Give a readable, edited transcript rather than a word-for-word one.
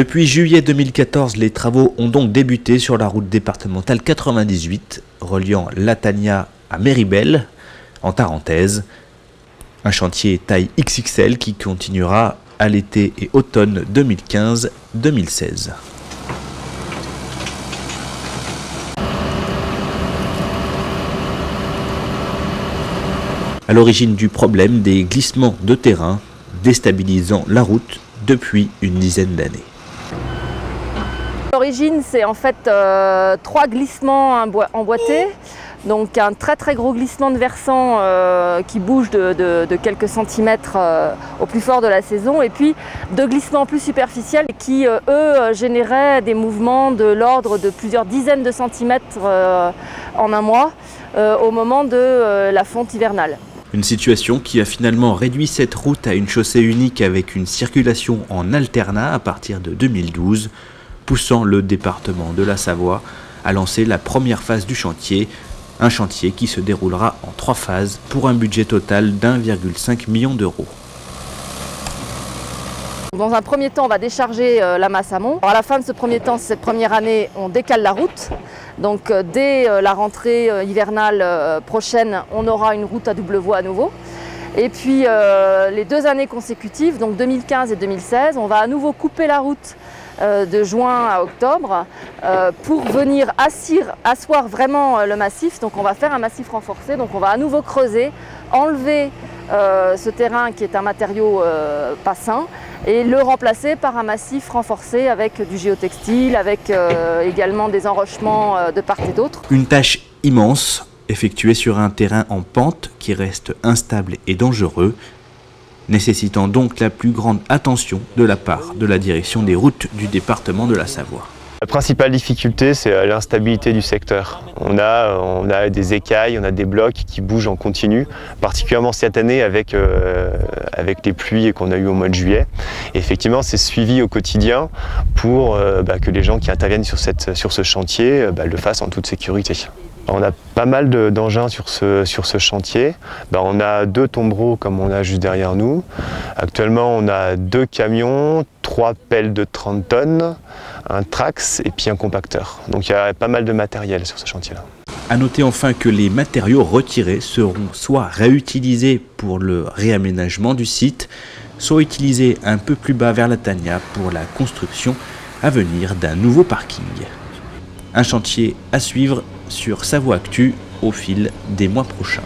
Depuis juillet 2014, les travaux ont donc débuté sur la route départementale 98, reliant Latania à Méribel, en Tarentaise. Un chantier taille XXL qui continuera à l'été et automne 2015-2016. À l'origine du problème, des glissements de terrain déstabilisant la route depuis une dizaine d'années. L'origine, c'est en fait 3 glissements emboîtés. Donc un très gros glissement de versant qui bouge de quelques centimètres au plus fort de la saison, et puis 2 glissements plus superficiels qui, eux, généraient des mouvements de l'ordre de plusieurs dizaines de centimètres en un mois au moment de la fonte hivernale. Une situation qui a finalement réduit cette route à une chaussée unique avec une circulation en alternat à partir de 2012, poussant le département de la Savoie à lancer la première phase du chantier, un chantier qui se déroulera en 3 phases pour un budget total d'1,5 million d'euros. Dans un premier temps, on va décharger la masse amont. Alors à la fin de ce premier temps, cette première année, on décale la route. Donc dès la rentrée hivernale prochaine, on aura une route à double voie à nouveau. Et puis les 2 années consécutives, donc 2015 et 2016, on va à nouveau couper la route de juin à octobre pour venir asseoir vraiment le massif. Donc on va faire un massif renforcé, donc on va à nouveau creuser, enlever ce terrain qui est un matériau pas sain et le remplacer par un massif renforcé avec du géotextile, avec également des enrochements de part et d'autre. Une tâche immense effectuée sur un terrain en pente qui reste instable et dangereux, nécessitant donc la plus grande attention de la part de la direction des routes du département de la Savoie. La principale difficulté, c'est l'instabilité du secteur. On a des écailles, on a des blocs qui bougent en continu, particulièrement cette année avec les pluies qu'on a eues au mois de juillet. Et effectivement, c'est suivi au quotidien pour que les gens qui interviennent sur ce chantier le fassent en toute sécurité. On a pas mal d'engins sur ce chantier. On a 2 tombereaux comme on a juste derrière nous. Actuellement, on a 2 camions, 3 pelles de 30 tonnes, un trax et puis un compacteur. Donc il y a pas mal de matériel sur ce chantier-là. A noter enfin que les matériaux retirés seront soit réutilisés pour le réaménagement du site, soit utilisés un peu plus bas vers Latania pour la construction à venir d'un nouveau parking. Un chantier à suivre sur Savoie Actu au fil des mois prochains.